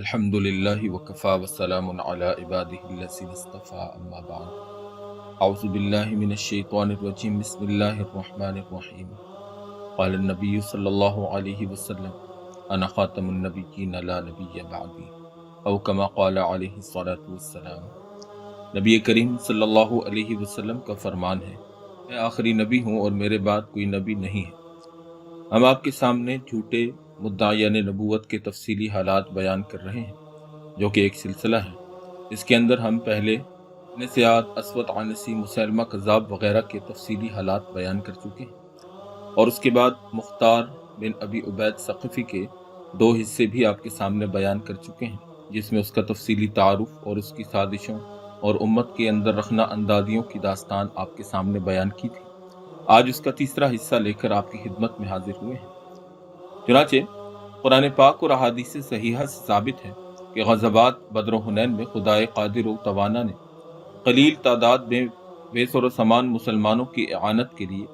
الحمد للہ وکفا وسلام علی عبادہ الذین اصطفیٰ اما بعد اعوذ باللہ من الشیطان الرجیم بسم اللہ الرحمن الرحیم قال النبی صلی اللہ علیہ وسلم انا خاتم النبیین لا نبی بعدی او کما قال علیہ الصلاۃ والسلام۔ نبی کریم صلی اللہ علیہ وسلم کا فرمان ہے، میں آخری نبی ہوں اور میرے بعد کوئی نبی نہیں ہے۔ ہم آپ کے سامنے جھوٹے مدعیان نبوت کے تفصیلی حالات بیان کر رہے ہیں، جو کہ ایک سلسلہ ہے۔ اس کے اندر ہم پہلے نسیات، اسود عنسی، مسیلمہ کذاب وغیرہ کے تفصیلی حالات بیان کر چکے ہیں، اور اس کے بعد مختار بن ابی عبید ثقفی کے 2 حصے بھی آپ کے سامنے بیان کر چکے ہیں، جس میں اس کا تفصیلی تعارف اور اس کی سازشوں اور امت کے اندر رخنہ اندازیوں کی داستان آپ کے سامنے بیان کی تھی۔ آج اس کا تیسرا حصہ لے کر آپ کی خدمت میں حاضر ہوئے ہیں۔ چنانچہ قرآن پاک اور احادیث صحیحہ سے ثابت ہے کہ غزوات بدر و حنین میں خدائے قادر و توانا نے قلیل تعداد میں بے سر و سامان مسلمانوں کی اعانت کے لیے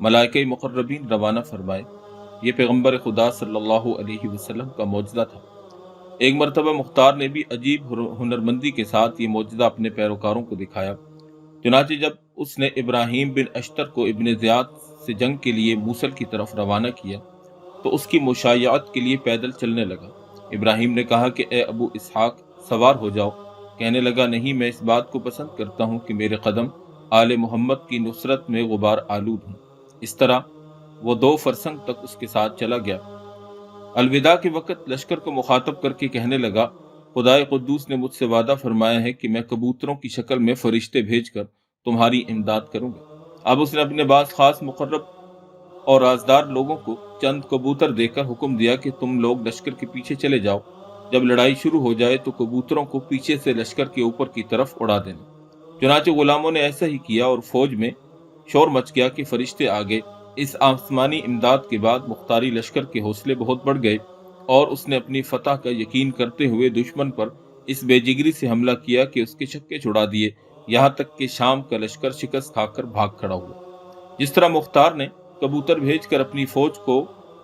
ملائکہ مقربین روانہ فرمائے۔ یہ پیغمبر خدا صلی اللہ علیہ وسلم کا معجزہ تھا۔ ایک مرتبہ مختار نے بھی عجیب ہنرمندی کے ساتھ یہ معجزہ اپنے پیروکاروں کو دکھایا۔ چنانچہ جب اس نے ابراہیم بن اشتر کو ابن زیاد سے جنگ کے لیے موصل کی طرف روانہ کیا تو اس کی مشایعت کے لیے پیدل چلنے لگا۔ ابراہیم نے کہا کہ اے ابو اسحاق، سوار ہو جاؤ۔ کہنے لگا، نہیں، میں اس بات کو پسند کرتا ہوں کہ میرے قدم آل محمد کی نصرت میں غبار آلود ہوں۔ اس طرح وہ 2 فرسنگ تک اس کے ساتھ چلا گیا۔ الوداع کے وقت لشکر کو مخاطب کر کے کہنے لگا، خدائے قدوس نے مجھ سے وعدہ فرمایا ہے کہ میں کبوتروں کی شکل میں فرشتے بھیج کر تمہاری امداد کروں گا۔ اب اس نے اپنے بعض خاص مقرب اور رازدار لوگوں کو چند کبوتر دے کر حکم دیا کہ تم لوگ لشکر کے پیچھے چلے جاؤ۔ جب لڑائی شروع ہو جائے تو کبوتروں کو پیچھے سے لشکر کے اوپر کی طرف اڑا دینا۔ چنانچہ غلاموں نے ایسا ہی کیا اور فوج میں شور مچ گیا کہ فرشتے آ گئے۔ اس آسمانی امداد کے بعد مختاری لشکر کے حوصلے بہت بڑھ گئے اور اس نے اپنی فتح کا یقین کرتے ہوئے دشمن پر اس بے جگری سے حملہ کیا کہ اس کے چھکے چھڑا دیے، یہاں تک کہ شام کا لشکر شکست کھا کر بھاگ کھڑا ہوا۔ جس طرح مختار نے کبوتر بھیج کر اپنی فوج کو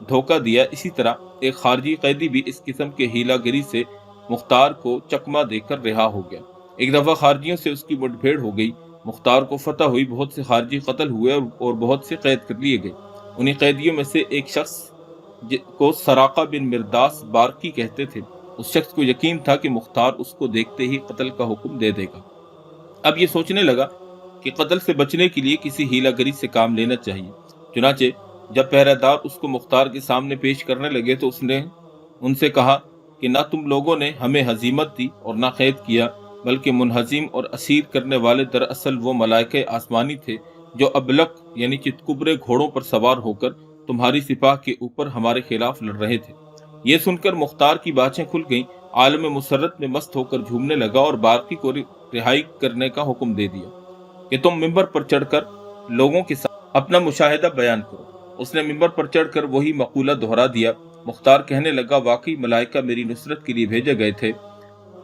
دھوکہ دیا، اسی طرح ایک خارجی قیدی بھی اس قسم کے ہیلا گری سے مختار کو چکمہ دے کر رہا ہو گیا۔ ایک دفعہ خارجیوں سے اس کی مٹ بھیڑ ہو گئی، مختار کو فتح ہوئی، بہت سے خارجی قتل ہوئے اور بہت سے قید کر لیے گئے۔ انہی قیدیوں میں سے ایک شخص کو سراقہ بن مرداس بارکی کہتے تھے۔ اس شخص کو یقین تھا کہ مختار اس کو دیکھتے ہی قتل کا حکم دے دے گا۔ اب یہ سوچنے لگا کہ قتل سے بچنے کے لیے کسی ہیلا گری سے کام لینا چاہیے۔ چنانچہ جب پہرہ دار اس کو مختار کے سامنے پیش کرنے لگے تو اس نے ان سے کہا کہ نہ تم لوگوں نے ہمیں ہزیمت دی اور نہ قید کیا، بلکہ منہزم اور اسیر کرنے والے دراصل وہ ملائکہ آسمانی تھے جو ابلق یعنی چتکبرے گھوڑوں پر سوار ہو کر تمہاری سپاہ کے اوپر ہمارے خلاف لڑ رہے تھے۔ یہ سن کر مختار کی بانچیں کھل گئیں، عالم مسرت میں مست ہو کر جھومنے لگا اور بارکی کو رہائی کرنے کا حکم دے دیا کہ تم ممبر پر چڑھ کر لوگوں کے ساتھ اپنا مشاہدہ بیان کرو۔ اس نے ممبر پر چڑھ کر وہی مقولہ دہرا دیا۔ مختار کہنے لگا، واقعی ملائکہ میری نصرت کے لیے بھیجے گئے تھے۔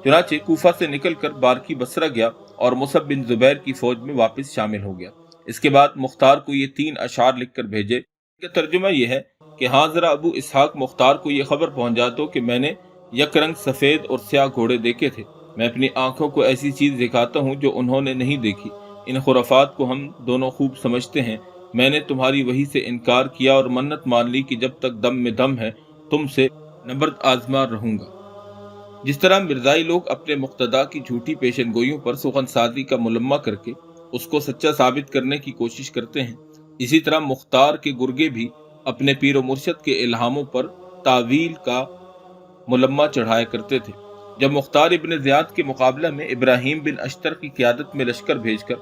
چنانچہ کوفہ سے نکل کر بارکی بصرہ گیا اور مصعب بن زبیر کی فوج میں واپس شامل ہو گیا۔ اس کے بعد مختار کو یہ 3 اشعار لکھ کر بھیجے۔ ان کا ترجمہ یہ ہے کہ ہاں ذرا ابو اسحاق، مختار کو یہ خبر پہنچا دو کہ میں نے یک رنگ سفید اور سیاہ گھوڑے دیکھے تھے۔ میں اپنی آنکھوں کو ایسی چیز دکھاتا ہوں جو انہوں نے نہیں دیکھی۔ ان خرافات کو ہم دونوں خوب سمجھتے ہیں۔ میں نے تمہاری وحی سے انکار کیا اور منت مان لی کہ جب تک دم میں دم ہے تم سے نبرد آزما رہوں گا۔ جس طرح مرزائی لوگ اپنے مقتدا کی جھوٹی پیشن گوئیوں پر سخن سازی کا ملمہ کر کے اس کو سچا ثابت کرنے کی کوشش کرتے ہیں، اسی طرح مختار کے گرگے بھی اپنے پیر و مرشد کے الہاموں پر تعویل کا ملمہ چڑھایا کرتے تھے۔ جب مختار ابن زیاد کے مقابلہ میں ابراہیم بن اشتر کی قیادت میں لشکر بھیج کر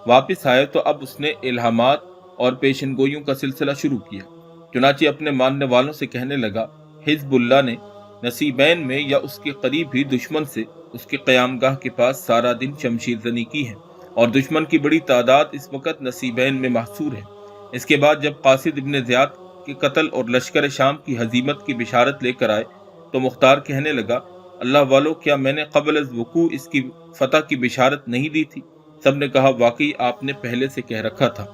واپس آئے تو اب اس نے الہامات اور پیشن گوئیوں کا سلسلہ شروع کیا۔ چنانچہ اپنے ماننے والوں سے کہنے لگا، حزب اللہ نے نصیبین میں یا اس کے قریب ہی دشمن سے اس کے قیام گاہ کے پاس سارا دن شمشیر زنی کی ہے، اور دشمن کی بڑی تعداد اس وقت نصیبین میں محصور ہے۔ اس کے بعد جب قاصد ابن زیاد کے قتل اور لشکر شام کی ہزیمت کی بشارت لے کر آئے تو مختار کہنے لگا، اللہ والو، کیا میں نے قبل از وقوع اس کی فتح کی بشارت نہیں دی تھی؟ سب نے کہا، واقعی آپ نے پہلے سے کہہ رکھا تھا۔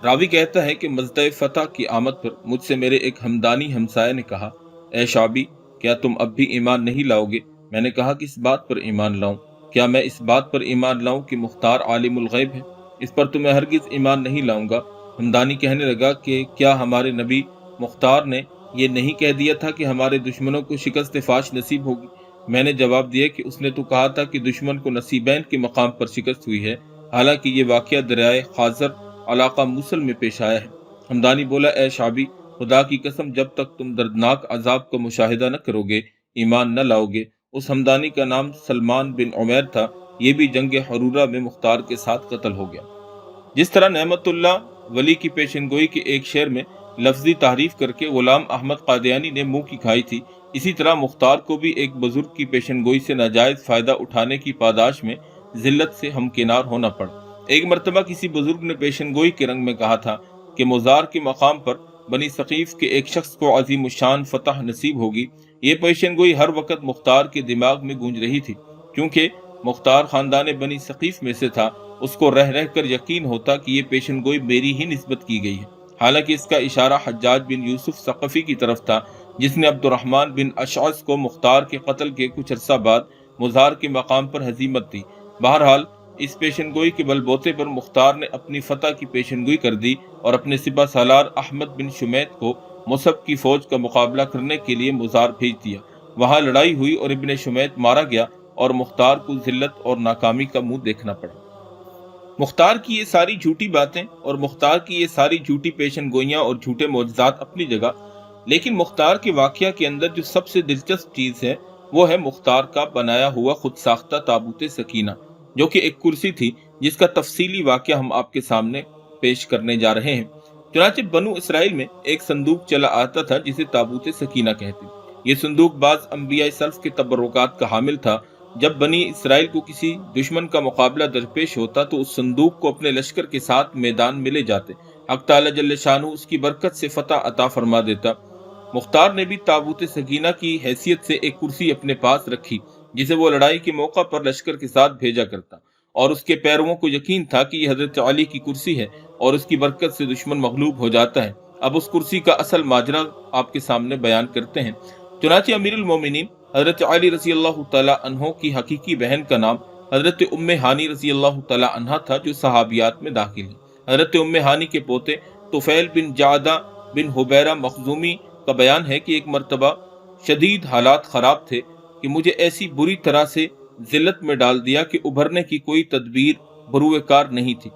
راوی کہتا ہے کہ مزدہ فتح کی آمد پر مجھ سے میرے ایک ہمدانی ہمسایہ نے کہا، اے شعبی، کیا تم اب بھی ایمان نہیں لاؤ گے؟ میں نے کہا کہ اس بات پر ایمان لاؤں، کیا میں اس بات پر ایمان لاؤں کہ مختار عالم الغیب ہے؟ اس پر تو میں ہرگز ایمان نہیں لاؤں گا۔ ہمدانی کہنے لگا کہ کیا ہمارے نبی مختار نے یہ نہیں کہہ دیا تھا کہ ہمارے دشمنوں کو شکست فاش نصیب ہوگی؟ میں نے جواب دیا کہ اس نے تو کہا تھا کہ دشمن کو نصیبین کے مقام پر شکست ہوئی ہے، حالانکہ یہ واقعہ دریائے خازر علاقہ موصل میں پیش آیا ہے۔ ہمدانی بولا، اے شعبی، خدا کی قسم جب تک تم دردناک عذاب کا مشاہدہ نہ کرو گے ایمان نہ لاؤ گے۔ اس ہمدانی کا نام سلمان بن عمیر تھا، یہ بھی جنگ حرورہ میں مختار کے ساتھ قتل ہو گیا۔ جس طرح نعمت اللہ ولی کی پیشن گوئی کے ایک شعر میں لفظی تعریف کر کے غلام احمد قادیانی نے منہ کی کھائی تھی، اسی طرح مختار کو بھی ایک بزرگ کی پیشن گوئی سے ناجائز فائدہ اٹھانے کی پاداش میں ذلت سے ہمکنار ہونا پڑا۔ ایک مرتبہ کسی بزرگ نے پیشن گوئی کے رنگ میں کہا تھا کہ مزار کے مقام پر بنی ثقیف کے ایک شخص کو عظیم الشان فتح نصیب ہوگی۔ یہ پیشن گوئی ہر وقت مختار کے دماغ میں گونج رہی تھی، کیونکہ مختار خاندان بنی ثقیف میں سے تھا۔ اس کو رہ رہ کر یقین ہوتا کہ یہ پیشن گوئی میری ہی نسبت کی گئی ہے، حالانکہ اس کا اشارہ حجاج بن یوسف ثقفی کی طرف تھا، جس نے عبد الرحمن بن اشعث کو مختار کے قتل کے کچھ عرصہ بعد مزار کے مقام پر ہزیمت دی۔ بہرحال اس پیشن گوئی کے بل بوتے پر مختار نے اپنی فتح کی پیشن گوئی کر دی اور اپنے سپہ سالار احمد بن شمیت کو مصعب کی فوج کا مقابلہ کرنے کے لیے مزار بھیج دیا۔ وہاں لڑائی ہوئی اور ابن شمیت مارا گیا اور مختار کو ذلت اور ناکامی کا منہ دیکھنا پڑا۔ مختار کی یہ ساری جھوٹی باتیں اور مختار کی یہ ساری جھوٹی پیشن گوئیاں اور جھوٹے معجزات اپنی جگہ، لیکن مختار کے واقعہ کے اندر جو سب سے دلچسپ چیز ہے وہ ہے مختار کا بنایا ہوا خود ساختہ تابوت سکینہ، جو کہ ایک کرسی تھی جس کا تفصیلی واقعہ ہم آپ کے سامنے پیش کرنے جا رہے ہیں۔ چنانچہ بنو اسرائیل میں ایک صندوق چلا آتا تھا جسے تابوت سکینہ کہتے ہیں۔ یہ صندوق بعض انبیاء سلف کے تبرکات کا حامل تھا۔ جب بنی اسرائیل کو کسی دشمن کا مقابلہ درپیش ہوتا تو اس صندوق کو اپنے لشکر کے ساتھ میدان میں لے جاتے، حق تعالی جل شانہ اس کی برکت سے فتح عطا فرما دیتا۔ مختار نے بھی تابوت سکینہ کی حیثیت سے ایک کرسی اپنے پاس رکھی جسے وہ لڑائی کے موقع پر لشکر کے ساتھ بھیجا کرتا، اور اس کے پیرووں کو یقین تھا کہ یہ حضرت علی کی کرسی ہے اور اس کی برکت سے دشمن مغلوب ہو جاتا ہے۔ اب اس کرسی کا اصل ماجرا آپ کے سامنے بیان کرتے ہیں۔ چنانچہ امیر المومنین حضرت علی رضی اللہ تعالی عنہ کی حقیقی بہن کا نام حضرت ام ہانی رضی اللہ تعالی عنہ تھا، جو صحابیات میں داخل ہے۔ حضرت ام ہانی کے پوتے طفیل بن جعدہ بن حبیرہ مخزومی کا بیان ہے کہ ایک مرتبہ شدید حالات خراب تھے کہ مجھے ایسی بری طرح سے ذلت میں ڈال دیا کہ ابھرنے کی کوئی تدبیر بروئے کار نہیں تھی۔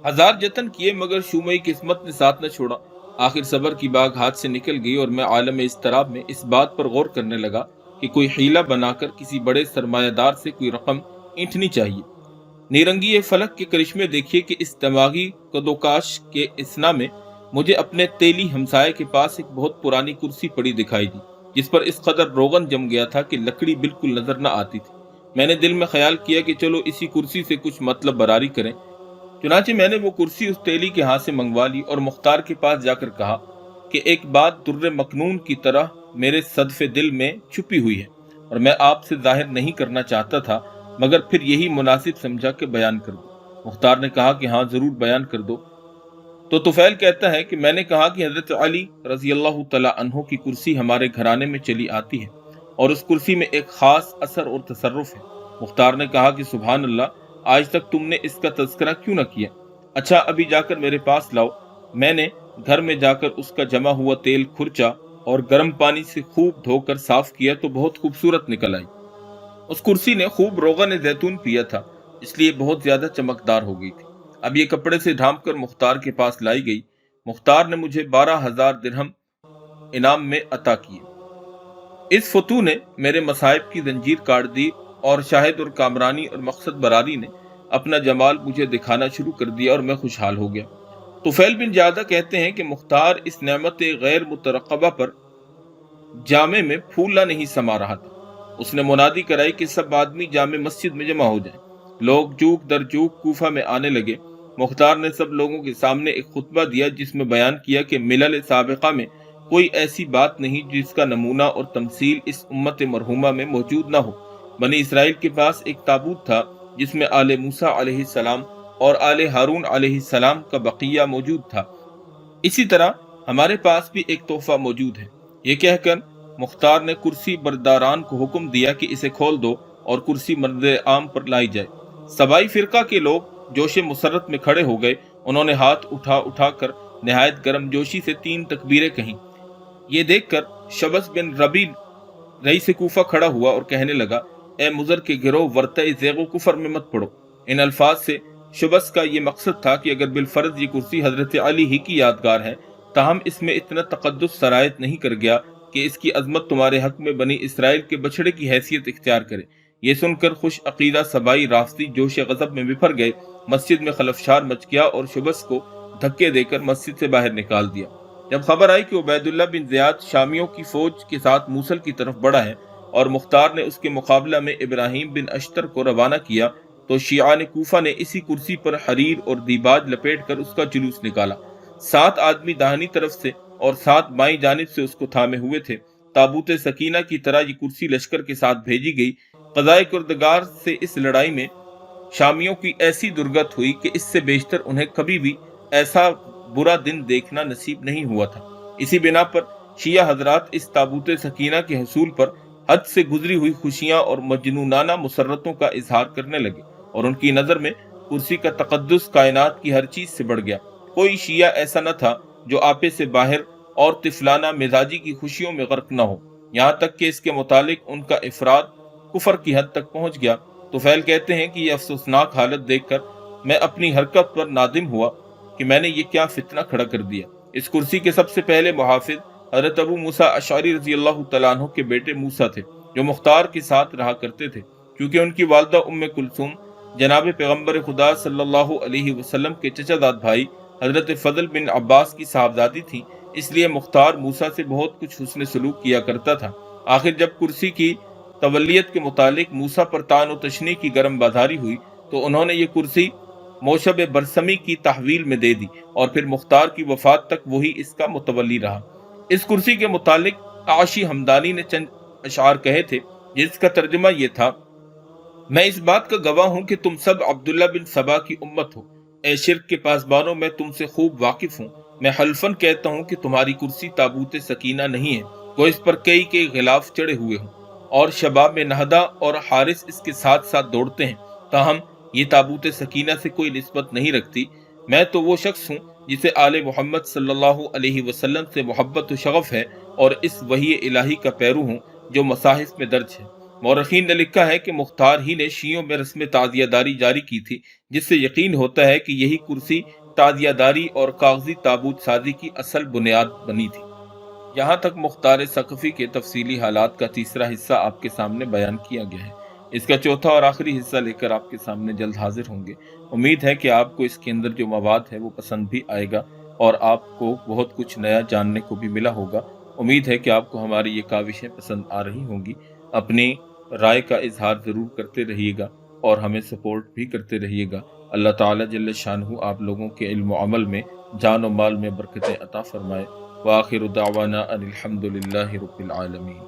ہزار جتن کیے مگر شومئی قسمت نے ساتھ نہ چھوڑا۔ آخر صبر کی باغ ہاتھ سے نکل گئی اور میں عالم اضطراب میں اس بات پر غور کرنے لگا کہ کوئی حیلہ بنا کر کسی بڑے سرمایہ دار سے کوئی رقم اینٹھنی چاہیے۔ نیرنگی فلک کے کرشمے دیکھیے کہ اس دماغی کدوکاش کے اسنا میں مجھے اپنے تیلی ہمسائے کے پاس ایک بہت پرانی کرسی پڑی دکھائی دی، جس پر اس قدر روغن جم گیا تھا کہ لکڑی بالکل نظر نہ آتی تھی۔ میں نے دل میں خیال کیا کہ چلو اسی کرسی سے کچھ مطلب براری کریں۔ چنانچہ میں نے وہ کرسی اس تیلی کے ہاتھ سے منگوا لی اور مختار کے پاس جا کر کہا کہ ایک بات در مکنون کی طرح میرے صدف دل میں چھپی ہوئی ہے اور میں آپ سے ظاہر نہیں کرنا چاہتا تھا، مگر پھر یہی مناسب سمجھا کہ بیان کر دو۔ مختار نے کہا کہ ہاں ضرور بیان کر دو۔ تو طفیل کہتا ہے کہ میں نے کہا کہ حضرت علی رضی اللہ تعالی عنہ کی کرسی ہمارے گھرانے میں چلی آتی ہے اور اس کرسی میں ایک خاص اثر اور تصرف ہے۔ مختار نے کہا کہ سبحان اللہ، آج تک تم نے اس کا تذکرہ کیوں نہ کیا؟ اچھا ابھی جا کر میرے پاس لاؤ۔ میں نے گھر میں جا کر اس کا جمع ہوا تیل کھرچا اور گرم پانی سے خوب دھو کر صاف کیا تو بہت خوبصورت نکل آئی۔ اس کرسی نے خوب روغن زیتون پیا تھا، اس لیے بہت زیادہ چمکدار ہو گئی تھی۔ اب یہ کپڑے سے ڈھانپ کر مختار کے پاس لائی گئی۔ مختار نے مجھے 12,000 درہم انعام میں عطا کیے۔ اس فتوح نے میرے مصائب کی زنجیر کاٹ دی اور شاہد اور کامرانی اور مقصد براری نے اپنا جمال مجھے دکھانا شروع کر دیا اور میں خوشحال ہو گیا۔ طفیل بن جعدہ کہتے ہیں کہ مختار اس نعمت غیر مترقبہ پر جامع میں پھولا نہیں سما رہا تھا۔ اس نے منادی کرائی کہ سب آدمی جامع مسجد میں جمع ہو جائیں۔ لوگ جوک در جوک کوفہ میں آنے لگے۔ مختار نے سب لوگوں کے سامنے ایک خطبہ دیا جس میں بیان کیا کہ ملل سابقہ میں کوئی ایسی بات نہیں جس کا نمونہ اور تمثیل اس امت مرحومہ میں موجود نہ ہو۔ بنی اسرائیل کے پاس ایک تابوت تھا جس میں آل موسیٰ علیہ السلام اور آل ہارون علیہ السلام کا بقیہ موجود تھا۔ اسی طرح ہمارے پاس بھی ایک تحفہ موجود ہے۔ یہ کہہ کر مختار نے کرسی برداران کو حکم دیا کہ اسے کھول دو اور کرسی مرد عام پر لائی جائے۔ سبائی فرقہ کے لوگ جوش مسرت میں کھڑے ہو گئے، انہوں نے ہاتھ اٹھا کر نہایت گرم جوشی سے 3 تکبیریں کہیں۔ یہ دیکھ کر شبس بن ربی رئیس کوفہ کھڑا ہوا اور کہنے لگا، اے مضر کے گروہ، ورطہ زیغ و کفر میں مت پڑو۔ ان الفاظ سے شبس کا یہ مقصد تھا کہ اگر بالفرض یہ کرسی حضرت علی ہی کی یادگار ہے، تاہم اس میں اتنا تقدس سرایت نہیں کر گیا کہ اس کی عظمت تمہارے حق میں بنی اسرائیل کے بچڑے کی حیثیت اختیار کرے۔ یہ سن کر خوش عقیدہ سبائی رافضی جوش غضب میں بفر گئے، مسجد میں خلفشار مچ گیا اور شبس کو دھکے دے کر مسجد سے باہر نکال دیا۔ جب خبر آئی کہ عبید اللہ بن زیاد شامیوں کی فوج کے ساتھ موصل کی طرف بڑھا ہے اور مختار نے اس کے مقابلہ میں ابراہیم بن اشتر کو روانہ کیا، تو شیعان کوفہ نے اسی کرسی پر حریر اور دیباج لپیٹ کر اس کا جلوس نکالا۔ 7 آدمی داہنی طرف سے اور 7 بائیں جانب سے اس کو تھامے ہوئے تھے۔ تابوت سکینہ کی طرح یہ کرسی لشکر کے ساتھ بھیجی گئی۔ قضائے کردگار سے اس لڑائی میں شامیوں کی ایسی درگت ہوئی کہ اس سے بیشتر انہیں کبھی بھی ایسا برا دن دیکھنا نصیب نہیں ہوا تھا۔ اسی بنا پر شیعہ حضرات اس تابوت سکینہ کے حصول پر حد سے گزری ہوئی خوشیاں اور مجنونانہ مسرتوں کا اظہار کرنے لگے، اور ان کی نظر میں کرسی کا تقدس کائنات کی ہر چیز سے بڑھ گیا۔ کوئی شیعہ ایسا نہ تھا جو آپے سے باہر اور طفلانہ مزاجی کی خوشیوں میں غرق نہ ہو، یہاں تک کہ اس کے متعلق ان کا افراد کفر کی حد تک پہنچ گیا۔ طفیل کہتے ہیں کہ یہ افسوسناک حالت دیکھ کر میں اپنی حرکت پر نادم ہوا کہ میں نے یہ کیا فتنہ کھڑا کر دیا۔ اس کرسی کے سب سے پہلے محافظ حضرت ابو موسیٰ اشعری رضی اللہ تعالیٰ عنہ کے بیٹے موسیٰ تھے، جو مختار کے ساتھ رہا کرتے تھے۔ کیونکہ ان کی والدہ ام کلثوم جناب پیغمبر خدا صلی اللہ علیہ وسلم کے چچا داد بھائی حضرت فضل بن عباس کی صاحبزادی تھی، اس لیے مختار موسیٰ سے بہت کچھ حسن سلوک کیا کرتا تھا۔ آخر جب کرسی کی تولیت کے متعلق موسیٰ پر طعن و تشنیع کی گرم بازاری ہوئی تو انہوں نے یہ کرسی موشب برسمی کی تحویل میں دے دی، اور پھر مختار کی وفات تک وہی اس کا متولی رہا۔ اس کرسی کے متعلق عاشی حمدانی نے چند اشعار کہے تھے، جس کا ترجمہ یہ تھا: میں اس بات کا گواہ ہوں کہ تم سب عبداللہ بن سبا کی امت ہو۔ اے شرک کے پاسبانوں، میں تم سے خوب واقف ہوں۔ میں حلفاً کہتا ہوں کہ تمہاری کرسی تابوت سکینہ نہیں ہے، وہ اس پر کئی غلاف چڑھے ہوئے ہوں، اور شباب نہدہ اور حارث اس کے ساتھ ساتھ دوڑتے ہیں، تاہم یہ تابوت سکینہ سے کوئی نسبت نہیں رکھتی۔ میں تو وہ شخص ہوں جسے آل محمد صلی اللہ علیہ وسلم سے محبت و شغف ہے، اور اس وحی الہی کا پیرو ہوں جو مصاحف میں درج ہے۔ مورخین نے لکھا ہے کہ مختار ہی نے شیعوں میں رسم تعزیہ داری جاری کی تھی، جس سے یقین ہوتا ہے کہ یہی کرسی تعزیہ داری اور کاغذی تابوت سازی کی اصل بنیاد بنی تھی۔ یہاں تک مختار ثقفی کے تفصیلی حالات کا تیسرا حصہ آپ کے سامنے بیان کیا گیا ہے۔ اس کا چوتھا اور آخری حصہ لے کر آپ کے سامنے جلد حاضر ہوں گے۔ امید ہے کہ آپ کو اس کے اندر جو مواد ہے وہ پسند بھی آئے گا، اور آپ کو بہت کچھ نیا جاننے کو بھی ملا ہوگا۔ امید ہے کہ آپ کو ہماری یہ کاوشیں پسند آ رہی ہوں گی۔ اپنی رائے کا اظہار ضرور کرتے رہیے گا اور ہمیں سپورٹ بھی کرتے رہیے گا۔ اللہ تعالیٰ جل شانہ آپ لوگوں کے علم و عمل میں، جان و مال میں برکتیں عطا فرمائے۔ وآخر دعوانا ان الحمد للہ رب العالمین۔